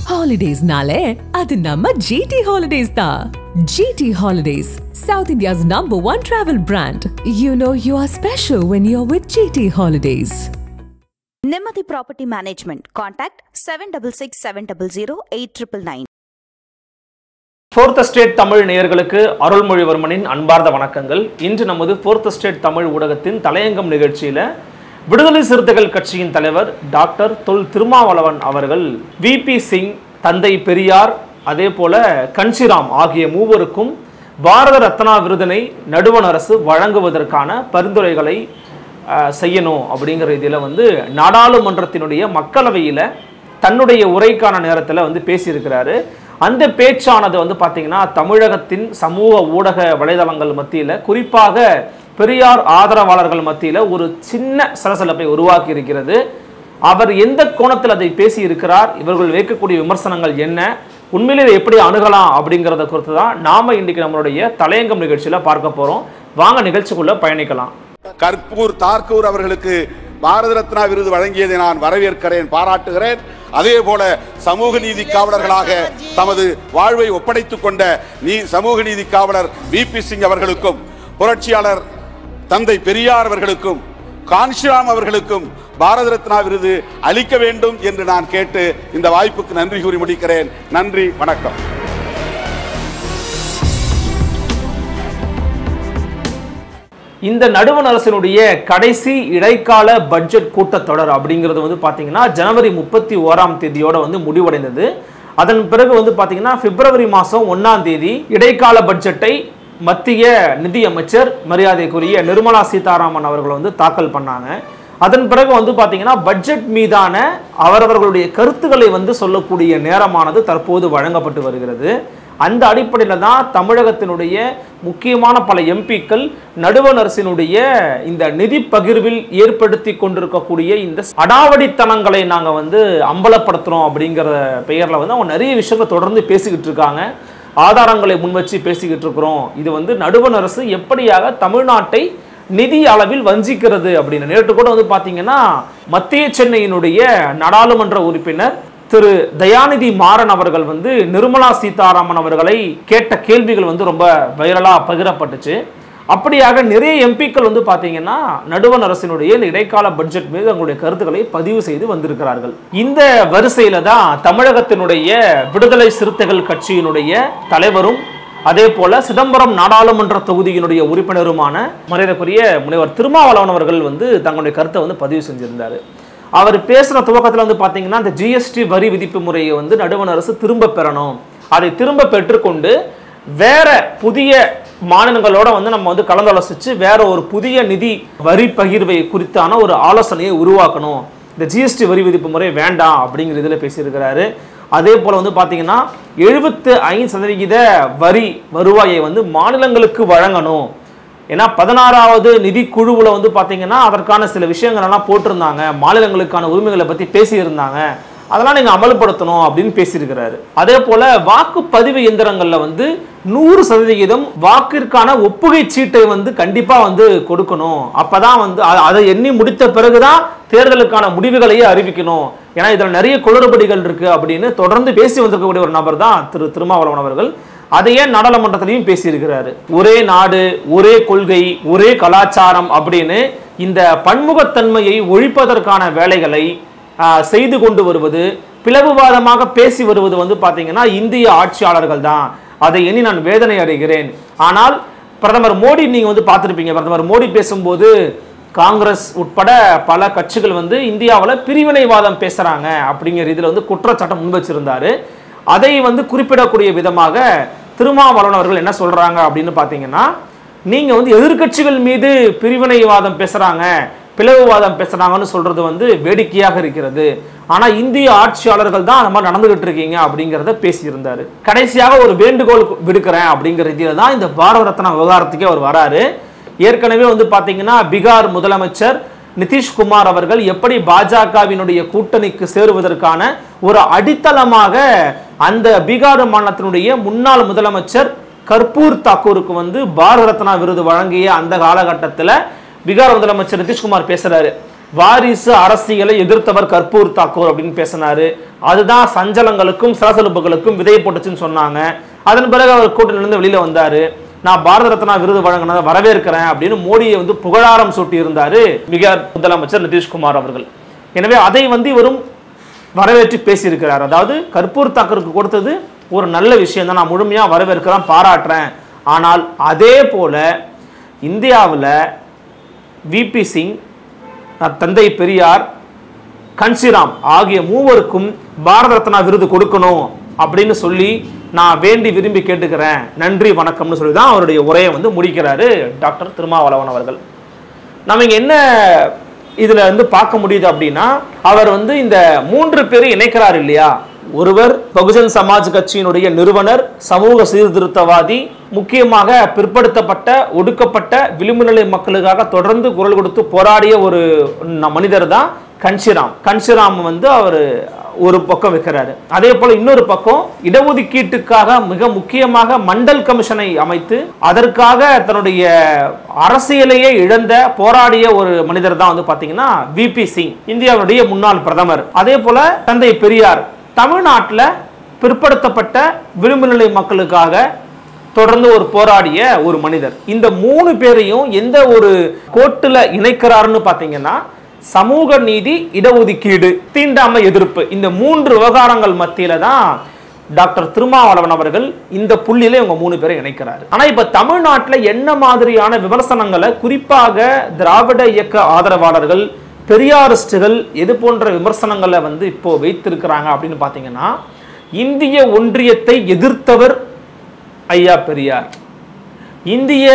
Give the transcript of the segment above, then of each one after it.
Holidays nale, adu namma GT Holidays da. GT Holidays, South India's #1 travel brand. You know you are special when you're with GT Holidays. Nemathi Property Management. Contact 7667008999. Fourth Estate Tamil நேயர்களுக்கு அருள்மொழிவர்மனின் அன்பார்ந்த வணக்கங்கள். இன்று நமது Fourth Estate Tamil ஊடகத்தின் தலையங்கம் நிகழ்ச்சியில விடுதலை சிறுத்தைகள் கட்சியின் தலைவர் டாக்டர் தொல் திருமாவளவன் அவர்கள் விபி சிங், தந்தை பெரியார், அதே போல கன்ஷிராம் ஆகிய மூவருக்கும் பாரத ரத்னா விருதினை நடுவண் அரசு வழங்குவதற்கான பரிந்துரைகளை செய்யணும் அப்படிங்கிற இதில் நாடாளுமன்றத்தினுடைய மக்களவையில் தன்னுடைய உரைக்கான நேரத்தில் பேசியிருக்கிறாரு. அந்த பேச்சானது பார்த்தீங்கன்னா தமிழகத்தின் சமூக ஊடக வலைதளங்கள் மத்தியில், குறிப்பாக பெரியார் ஆதரவாளர்கள் மத்தியில் ஒரு சின்ன சலசலப்பை உருவாக்கி இருக்கிறது. அவர் எந்த கோணத்தில் அதை பேசி இருக்கிறார், இவர்கள் வைக்கக்கூடிய விமர்சனங்கள் என்ன, உண்மையிலே எப்படி அணுகலாம் அப்படிங்கிறத குறித்து தான் நாம இன்னைக்கு நம்மளுடைய தலையங்கம் நிகழ்ச்சியில் பார்க்க போறோம். வாங்க நிகழ்ச்சிக்குள்ள பயணிக்கலாம். கற்பூர் தாக்கூர் அவர்களுக்கு பாரத ரத்னா விருது வழங்கியதை நான் வரவேற்கிறேன், பாராட்டுகிறேன். அதே போல சமூக நீதி காவலர்களாக தமது வாழ்வை ஒப்படைத்துக் கொண்ட சமூக நீதி காவலர் விபி சிங் அவர்களுக்கும், புரட்சியாளர் தந்தை பெரியார் அவர்களுக்கும், கான்ஷிராம் அவர்களுக்கும் பாரத ரத்னா விருது அளிக்க வேண்டும் என்று நான் கேட்டு இந்த வாய்ப்புக்கு நன்றி கூறி முடிக்கிறேன். நன்றி, வணக்கம். இந்த நடுவண் அரசினுடைய கடைசி இடைக்கால பட்ஜெட் கூட்டத்தொடர் அப்படிங்கிறது பாத்தீங்கன்னா ஜனவரி 31 முடிவடைந்தது. அதன் பிறகு பாத்தீங்கன்னா பிப்ரவரி மாதம் 1 இடைக்கால பட்ஜெட்டை மத்திய நிதி அமைச்சர் மரியாதைக்குரிய நிர்மலா சீதாராமன் அவர்கள் தாக்கல் பண்ணாங்க. அதன் பிறகு பாத்தீங்கன்னா பட்ஜெட் மீதான அவரவர்களுடைய கருத்துக்களை சொல்லக்கூடிய நேரமானது தற்போது வழங்கப்பட்டு வருகிறது. அந்த அடிப்படையில் தான் தமிழகத்தினுடைய முக்கியமான பல எம்பிக்கள் நடுவண் அரசினுடைய இந்த நிதி பகிர்வில் ஏற்படுத்தி கொண்டிருக்கக்கூடிய இந்த அடாவடித்தனங்களை நாங்கள் அம்பலப்படுத்துகிறோம் அப்படிங்கிற பெயரில் அவங்க நிறைய விஷயங்களை தொடர்ந்து பேசிக்கிட்டு இருக்காங்க. ஆதாரங்களை முன்வச்சு பேசிக்கிட்டு இருக்கிறோம். இது நடுவண் அரசு எப்படியாக தமிழ்நாட்டை நிதி அளவில் வஞ்சிக்கிறது அப்படின்னு. நேற்று கூட பார்த்தீங்கன்னா மத்திய சென்னையினுடைய நாடாளுமன்ற உறுப்பினர் திரு தயாநிதி மாறன் அவர்கள் நிர்மலா சீதாராமன் அவர்களை கேட்ட கேள்விகள் ரொம்ப வைரலா பகிரப்பட்டுச்சு. அப்படியாக நிறைய எம்பிக்கள் பார்த்தீங்கன்னா நடுவண் அரசினுடைய இந்த இடைக்கால பட்ஜெட் மீது அவங்களுடைய கருத்துக்களை பதிவு செய்து வந்திருக்கிறார்கள். இந்த வரிசையில தான் தமிழகத்தினுடைய விடுதலை சிறுத்தைகள் கட்சியினுடைய தலைவரும் அதே போல சிதம்பரம் நாடாளுமன்ற தொகுதியினுடைய உறுப்பினருமான மரியாதைக்குரிய முனைவர் திருமாவளவன் அவர்கள் தங்களுடைய கருத்தை பதிவு செஞ்சிருந்தாரு. அவர் பேசுற துவக்கத்தில் பார்த்தீங்கன்னா இந்த ஜிஎஸ்டி வரி விதிப்பு முறையை நடுவண் அரசு திரும்ப பெறணும், அதை திரும்ப பெற்றுக்கொண்டு வேற புதிய மாநிலங்களோட நம்ம கலந்தாலோசிச்சு வேற ஒரு புதிய நிதி வரி பகிர்வை குறித்தான ஒரு ஆலோசனையை உருவாக்கணும், இந்த ஜிஎஸ்டி வரி விதிப்பு முறை வேண்டாம் அப்படிங்கிற இதில் பேசியிருக்கிறாரு. அதே போல பார்த்தீங்கன்னா 75% வரி வருவாயை மாநிலங்களுக்கு வழங்கணும். ஏன்னா 16வது நிதி குழுவில் பார்த்தீங்கன்னா அதற்கான சில விஷயங்கள் எல்லாம் போட்டிருந்தாங்க, மாநிலங்களுக்கான உரிமைகளை பற்றி பேசியிருந்தாங்க, அதெல்லாம் நீங்கள் அமல்படுத்தணும் அப்படின்னு பேசியிருக்கிறாரு. அதே போல வாக்குப்பதிவு எந்திரங்களில் 100% வாக்கிற்கான ஒப்புகை சீட்டை கண்டிப்பாக கொடுக்கணும். அப்பதான் அதை எண்ணி முடித்த பிறகுதான் தேர்தலுக்கான முடிவுகளையே அறிவிக்கணும். ஏன்னா இதில் நிறைய குளறுபடிகள் இருக்கு அப்படின்னு தொடர்ந்து பேசி வந்திருக்கக்கூடிய ஒரு நபர் தான் திரு திருமாவளவன் அவர்கள். அதையே நாடாளுமன்றத்திலையும் பேசியிருக்கிறாரு. ஒரே நாடு, ஒரே கொள்கை, ஒரே கலாச்சாரம் அப்படின்னு இந்த பன்முகத்தன்மையை ஒழிப்பதற்கான வேலைகளை செய்து கொண்டு வருவது, பிளவுவாதமாக பேசி வருவது பார்த்தீங்கன்னா இந்திய ஆட்சியாளர்கள் தான். அதை எண்ணி நான் வேதனை அடைகிறேன். ஆனால் பிரதமர் மோடி நீங்க பார்த்திருப்பீங்க, பிரதமர் மோடி பேசும்போது காங்கிரஸ் உட்பட பல கட்சிகள் இந்தியாவில் பிரிவினைவாதம் பேசுறாங்க அப்படிங்கிற இதில் குற்றச்சாட்டம் முன் வச்சிருந்தாரு. அதை குறிப்பிடக்கூடிய விதமாக திருமாவளவன் அவர்கள் என்ன சொல்றாங்க அப்படின்னு பார்த்தீங்கன்னா, நீங்க எதிர்கட்சிகள் மீது பிரிவினைவாதம் பேசுறாங்க, பிளவுவாதம் பேசுறாங்கன்னு சொல்றது வேடிக்கையாக இருக்கிறது. ஆனா இந்திய ஆட்சியாளர்கள் தான் அந்த மாதிரி நடந்துகிட்டு இருக்கீங்க அப்படிங்கிறத பேசியிருந்தாரு. கடைசியாக ஒரு வேண்டுகோள் விடுக்கிறேன் அப்படிங்கிற இதில தான் இந்த பாரத ரத்னா விவகாரத்துக்கே அவர் வராரு. ஏற்கனவே பார்த்தீங்கன்னா பீகார் முதலமைச்சர் நிதிஷ்குமார் அவர்கள் எப்படி பாஜகவினுடைய கூட்டணிக்கு சேருவதற்கான ஒரு அடித்தளமாக அந்த பீகார் மாநிலத்தினுடைய முன்னாள் முதலமைச்சர் கற்பூர் தாக்கூருக்கு பாரத ரத்னா விருது வழங்கிய அந்த காலகட்டத்தில் பீகார் முதலமைச்சர் நிதிஷ்குமார் பேசுறாரு. வாரிசு அரசியலை எதிர்த்தவர் கற்பூர் தாக்கூர் அப்படின்னு பேசினாரு. அதுதான் சஞ்சலங்களுக்கும் சலசலப்புகளுக்கும் விதை போட்டுச்சுன்னு சொன்னாங்க. அதன் பிறகு அவர் கூட்டணியிலிருந்து வெளியில வந்தாரு. நான் பாரத ரத்னா விருது வழங்கினதை வரவேற்கிறேன் அப்படின்னு மோடியை வந்து புகழாரம் சூட்டி இருந்தாரு பீகார் முதலமைச்சர் நிதிஷ்குமார் அவர்கள். எனவே அதை வந்து இவரும் வரவேற்று பேசியிருக்கிறார். அதாவது கற்பூர் தாக்கூருக்கு கொடுத்தது ஒரு நல்ல விஷயம் தான், நான் முழுமையா வரவேற்கிறேன், பாராட்டுறேன். ஆனால் அதே போல இந்தியாவில் விபி சிங், தந்தை பெரியார், கன்ஷிராம் ஆகிய மூவருக்கும் பாரத ரத்னா விருது கொடுக்கணும் அப்படின்னு சொல்லி நான் வேண்டி விரும்பி கேட்டுக்கிறேன், நன்றி வணக்கம்னு சொல்லி தான் அவருடைய உரையை வந்து முடிக்கிறாரு டாக்டர் திருமாவளவன் அவர்கள். நம்ம இங்க என்ன இதுல வந்து பார்க்க முடியுது அப்படின்னா, அவர் வந்து இந்த 3 பேரை இணைக்கிறார் இல்லையா. ஒருவர் பகுஜன் சமாஜ் கட்சியினுடைய நிறுவனர், சமூக சீர்திருத்தவாதி, முக்கியமாக பிற்படுத்தப்பட்ட ஒடுக்கப்பட்ட விளிம்பு நிலை மக்களுக்காக தொடர்ந்து குரல் கொடுத்து போராடிய ஒரு மனிதர் தான் கன்ஷிராம். கன்ஷிராம் வந்து அவர் ஒரு பக்கம் வைக்கிறாரு. அதே போல இன்னொரு பக்கம் இடஒதுக்கீட்டுக்காக மிக முக்கியமாக மண்டல் கமிஷனை அமைத்து அதற்காக தன்னுடைய அரசியலையே இழந்த போராடிய ஒரு மனிதர் தான் வந்து பாத்தீங்கன்னா விபி சிங், இந்தியாவுடைய முன்னாள் பிரதமர். அதே போல தந்தை பெரியார், தமிழ்நாட்டில் பிற்படுத்தப்பட்ட விளிம்பு நிலை மக்களுக்காக தொடர்ந்து ஒரு போராடிய ஒரு மனிதர். இந்த 3 பேரையும் எந்த ஒரு கோட்டுல இணைக்கிறாருன்னு பாத்தீங்கன்னா, சமூக நீதி, இடஒதுக்கீடு, தீண்டாமை எதிர்ப்பு, இந்த 3 விவகாரங்கள் மத்தியில தான் டாக்டர் திருமாவளவன் அவர்கள் இந்த புள்ளியில இவங்க 3 பேரை இணைக்கிறாரு. ஆனா இப்ப தமிழ்நாட்டில் என்ன மாதிரியான விமர்சனங்களை குறிப்பாக திராவிட இயக்க ஆதரவாளர்கள், பெரியாரிஸ்டுகள் எது போன்ற விமர்சனங்களை வந்து இப்போ வைத்திருக்கிறாங்க அப்படின்னு பாத்தீங்கன்னா, இந்திய ஒன்றியத்தை எதிர்த்தவர் ஐயா பெரியார். இந்திய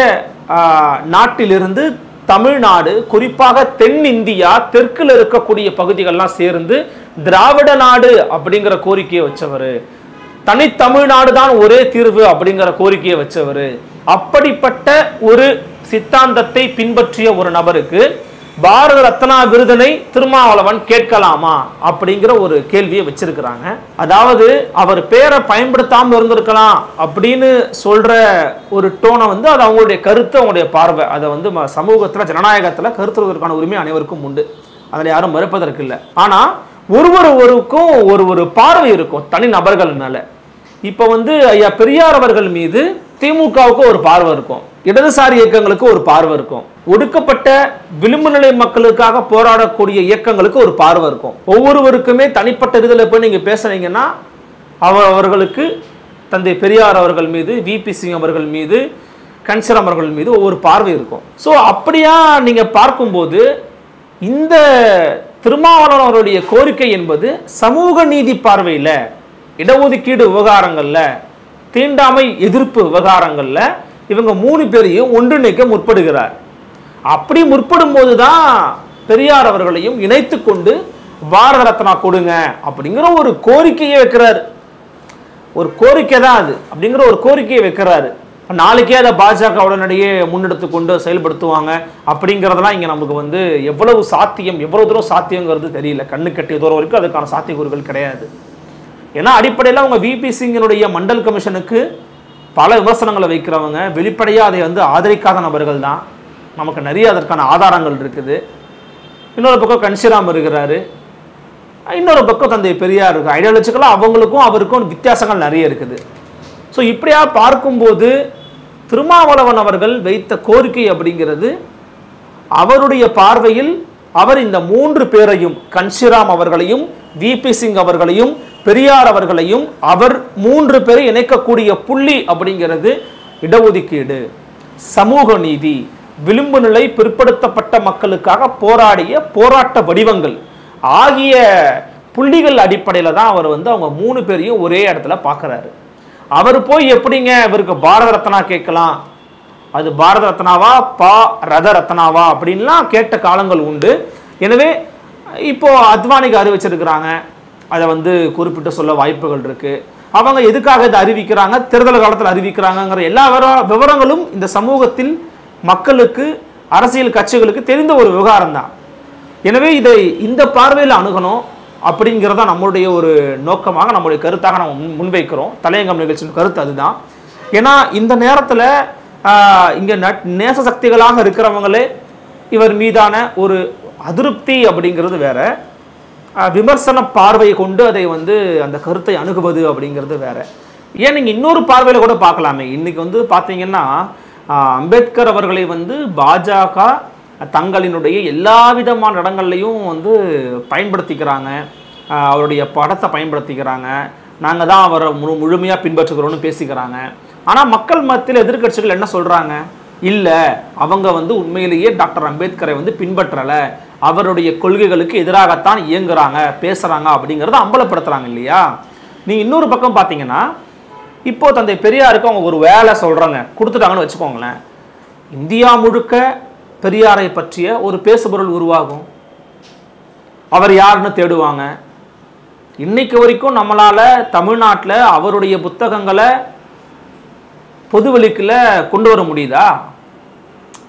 நாட்டிலிருந்து தமிழ்நாடு, குறிப்பாக தென்னிந்தியா, தெற்குல இருக்கக்கூடிய பகுதிகள்லாம் சேர்ந்து திராவிட நாடு அப்படிங்கிற கோரிக்கையை வச்சவர். தனித்தமிழ்நாடு தான் ஒரே தீர்வு அப்படிங்கிற கோரிக்கையை வச்சவர். அப்படிப்பட்ட ஒரு சித்தாந்தத்தை பின்பற்றிய ஒரு நபருக்கு பாரத ரத்னா விருதினை திருமாவளவன் கேட்கலாமா அப்படிங்கிற ஒரு கேள்வியை வச்சிருக்கிறாங்க. அதாவது அவர் பேரை பயன்படுத்தாம இருந்திருக்கலாம் அப்படின்னு சொல்ற ஒரு டோனை வந்து அது அவங்களுடைய கருத்து, அவங்களுடைய பார்வை. அதை வந்து சமூகத்துல, ஜனநாயகத்துல கருத்துவதற்கான உரிமை அனைவருக்கும் உண்டு, அதில் யாரும் மறுப்பதற்கு இல்லை. ஆனா ஒருவருக்கும் ஒரு பார்வை இருக்கும் தனி நபர்கள் மேல. இப்ப வந்து ஐயா பெரியார் அவர்கள் மீது திமுகவுக்கு ஒரு பார்வை இருக்கும், இடதுசாரி இயக்கங்களுக்கு ஒரு பார்வை இருக்கும், ஒடுக்கப்பட்ட விளிம்பு நிலை மக்களுக்காக போராடக்கூடிய இயக்கங்களுக்கு ஒரு பார்வை இருக்கும். ஒவ்வொருவருக்குமே தனிப்பட்ட இதில் போய் நீங்க பேசுறீங்கன்னா அவர்களுக்கு தந்தை பெரியார் அவர்கள் மீது, விபி சிங் அவர்கள் மீது, கன்ஷிராம் அவர்கள் மீது ஒவ்வொரு பார்வை இருக்கும். ஸோ அப்படியா நீங்க பார்க்கும்போது இந்த திருமாவளவன் அவருடைய கோரிக்கை என்பது சமூக நீதி பார்வையில, இடஒதுக்கீடு விவகாரங்கள்ல, தீண்டாமை எதிர்ப்பு விவகாரங்கள்ல இவங்க 3 பேரையும் ஒன்றிணைக்க முற்படுகிறார். அப்படி முற்படும் போதுதான் பெரியார் அவர்களையும் இணைத்து கொண்டு பாரத ரத்னா கொடுங்க அப்படிங்கிற ஒரு கோரிக்கையை வைக்கிறார். ஒரு கோரிக்கை தான் அது, அப்படிங்கிற ஒரு கோரிக்கையை வைக்கிறாரு. நாளைக்கே அதை பாஜக உடனடியே முன்னெடுத்து கொண்டு செயல்படுத்துவாங்க அப்படிங்கிறதெல்லாம் இங்க நமக்கு வந்து எவ்வளவு சாத்தியம், எவ்வளவு தூரம் சாத்தியங்கிறது தெரியல. கண்ணு கட்டிய தூரம் வரைக்கும் அதுக்கான சாத்தியக்கூறுகள் கிடையாது. ஏன்னா அடிப்படையில் அவங்க விபி சிங்கினுடைய மண்டல் கமிஷனுக்கு பல விமர்சனங்களை வைக்கிறவங்க, வெளிப்படையாக அதை வந்து ஆதரிக்காத நபர்கள் தான். நமக்கு நிறைய அதற்கான ஆதாரங்கள் இருக்குது. இன்னொரு பக்கம் கன்ஷிராம் இருக்கிறாரு, இன்னொரு பக்கம் தந்தை பெரியார் இருக்கு. ஐடியாலஜிக்கலாக அவங்களுக்கும் அவருக்கும் வித்தியாசங்கள் நிறைய இருக்குது. ஸோ இப்படியா பார்க்கும்போது திருமாவளவன் அவர்கள் வைத்த கோரிக்கை அப்படிங்கிறது அவருடைய பார்வையில் அவர் இந்த 3 பேரையும், கன்ஷிராம் அவர்களையும், விபி சிங் அவர்களையும், பெரியார் அவர்களையும், அவர் 3 பேரை இணைக்கக்கூடிய புள்ளி அப்படிங்கிறது இடஒதுக்கீடு, சமூக நீதி, விளிம்பு நிலை பிற்படுத்தப்பட்ட மக்களுக்காக போராடிய போராட்ட வடிவங்கள் ஆகிய புள்ளிகள் அடிப்படையில் தான் அவர் வந்து அவங்க 3 பேரையும் ஒரே இடத்துல பார்க்குறாரு. அவர் போய் எப்படிங்க இவருக்கு பாரத ரத்னா கேட்கலாம், அது பாரத ரத்னாவா ரத ரத்னாவா அப்படின்லாம் கேட்ட காலங்கள் உண்டு. எனவே இப்போ அத்வானிக்கு அறிவிச்சிருக்கிறாங்க, அதை வந்து குறிப்பிட்டு சொல்ல வாய்ப்புகள் இருக்கு. அவங்க எதுக்காக இதை அறிவிக்கிறாங்க, தேர்தல் காலத்தில் அறிவிக்கிறாங்கிற எல்லா விவரங்களும் இந்த சமூகத்தில் மக்களுக்கு, அரசியல் கட்சிகளுக்கு தெரிந்த ஒரு விவகாரம் தான். எனவே இதை இந்த பார்வையில் அணுகணும் அப்படிங்கிறத நம்மளுடைய ஒரு நோக்கமாக, நம்முடைய கருத்தாக நம்ம முன்வைக்கிறோம். தலையங்கம் நிகழ்ச்சியின் கருத்து அதுதான். ஏன்னா இந்த நேரத்தில் இங்கே நேச சக்திகளாக இருக்கிறவங்களே இவர் மீதான ஒரு அதிருப்தி அப்படிங்கிறது வேற, விமர்சன பார்வை கொண்டு அதை வந்து அந்த கருத்தை அணுகுவது அப்படிங்கிறது வேற. ஏன் நீங்கள் இன்னொரு பார்வையில் கூட பார்க்கலாமே. இன்னைக்கு வந்து பார்த்தீங்கன்னா அம்பேத்கர் அவர்களை வந்து பாஜக தங்களினுடைய எல்லா விதமான இடங்கள்லையும் வந்து பயன்படுத்திக்கிறாங்க, அவருடைய படத்தை பயன்படுத்திக்கிறாங்க, நாங்கள் தான் அவரை முழுமையாக பின்பற்றுகிறோன்னு பேசிக்கிறாங்க. ஆனால் மக்கள் மத்தியில் எதிர்க்கட்சிகள் என்ன சொல்கிறாங்க? இல்லை, அவங்க வந்து உண்மையிலேயே டாக்டர் அம்பேத்கரை வந்து பின்பற்றலை, அவருடைய கொள்கைகளுக்கு எதிராகத்தான் இயங்குறாங்க, பேசுகிறாங்க அப்படிங்கிறத அம்பலப்படுத்துகிறாங்க இல்லையா? நீங்கள் இன்னொரு பக்கம் பார்த்தீங்கன்னா இப்போ தந்தை பெரியாருக்கு அவங்க ஒரு வேலை சொல்கிறாங்க, கொடுத்துட்டாங்கன்னு வச்சுக்கோங்களேன், இந்தியா முழுக்க பெரியாரை பற்றிய ஒரு பேசுபொருள் உருவாகும். அவர் யாருன்னு தேடுவாங்க. இன்னைக்கு வரைக்கும் நம்மளால் தமிழ்நாட்டில் அவருடைய புத்தகங்களை பொதுவெளிக்குள்ள கொண்டு வர முடியுதா?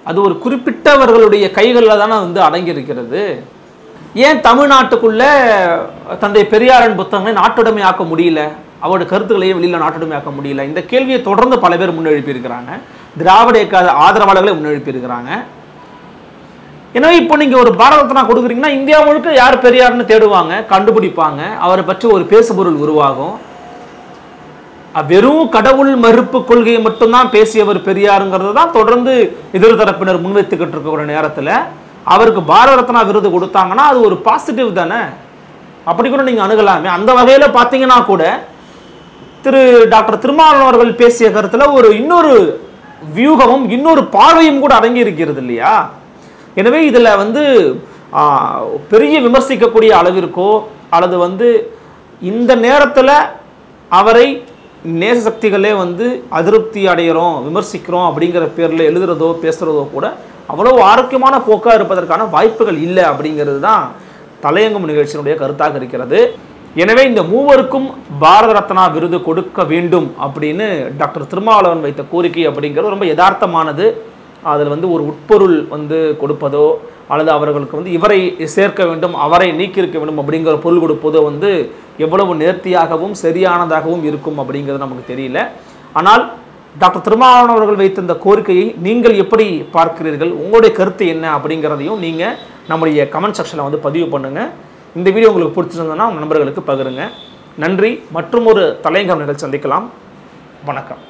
அது ஒரு குறிப்பிட்டவர்களுடைய கைகளில் தானே வந்து அடங்கி இருக்கிறது. ஏன் தமிழ்நாட்டுக்குள்ள தந்தை பெரியாரின் புத்தகங்களை நாட்டுடைமை ஆக்க முடியல? அவருடைய கருத்துக்களையே வெளியில் நாட்டுடைமை ஆக்க முடியல? இந்த கேள்வியை தொடர்ந்து பல பேர் முன்னெழுப்பி இருக்கிறாங்க. திராவிட இயக்க ஆதரவாளர்களே முன்னெழுப்பி இருக்கிறாங்க. எனவே இப்போ நீங்கள் ஒரு பாரத ரத்னா கொடுக்குறீங்கன்னா இந்தியா முழுக்க யார் பெரியார்னு தேடுவாங்க, கண்டுபிடிப்பாங்க, அவரை பற்றி ஒரு பேசுபொருள் உருவாகும். வெறும் கடவுள் மறுப்பு கொள்கையை மட்டும்தான் பேசியவர் பெரியாருங்கிறது தான் தொடர்ந்து எதிர்தரப்பினர் முன்வைத்துக்கிட்டு இருக்கிற நேரத்தில் அவருக்கு பாரத ரத்னா விருது கொடுத்தாங்கன்னா அது ஒரு பாசிட்டிவ் தானே. அப்படி கூட நீங்கள் அணுகலாமே. அந்த வகையில் பார்த்தீங்கன்னா கூட திரு டாக்டர் திருமாவளவன் அவர்கள் பேசிய கருத்தில் ஒரு இன்னொரு வியூகமும் இன்னொரு பார்வையும் கூட அடங்கி இருக்கிறது இல்லையா? எனவே இதில் வந்து பெரிய விமர்சிக்கக்கூடிய அளவிற்கோ அல்லது வந்து இந்த நேரத்தில் அவரை நேச சக்திகளே வந்து அதிருப்தி அடைகிறோம், விமர்சிக்கிறோம் அப்படிங்கிற பேரில் எழுதுறதோ பேசுகிறதோ கூட அவ்வளோ ஆரோக்கியமான போக்காக இருப்பதற்கான வாய்ப்புகள் இல்லை அப்படிங்கிறது தான் தலையங்கம் நிகழ்ச்சியினுடைய கருத்தாக இருக்கிறது. எனவே இந்த மூவருக்கும் பாரத ரத்னா விருது கொடுக்க வேண்டும் அப்படின்னு டாக்டர் திருமாவளவன் வைத்த கோரிக்கை அப்படிங்கிறது ரொம்ப யதார்த்தமானது. அதில் வந்து ஒரு உட்பொருள் வந்து கொடுப்பதோ அல்லது அவர்களுக்கு வந்து இவரை சேர்க்க வேண்டும், அவரை நீக்கியிருக்க வேண்டும் அப்படிங்கிற பொருள் கொடுப்பதோ வந்து எவ்வளவு நேர்த்தியாகவும் சரியானதாகவும் இருக்கும் அப்படிங்கிறது நமக்கு தெரியல. ஆனால் டாக்டர் திருமாவளவன் அவர்கள் வைத்த இந்த கோரிக்கையை நீங்கள் எப்படி பார்க்கிறீர்கள், உங்களுடைய கருத்து என்ன அப்படிங்கிறதையும் நீங்கள் நம்முடைய கமெண்ட் செக்ஷனில் வந்து பதிவு பண்ணுங்கள். இந்த வீடியோ உங்களுக்கு பிடிச்சிருந்ததுன்னா உங்கள் நண்பர்களுக்கு பகிருங்க. நன்றி. மற்றும் ஒரு தலையங்கம் நிகழ்ச்சி சந்திக்கலாம். வணக்கம்.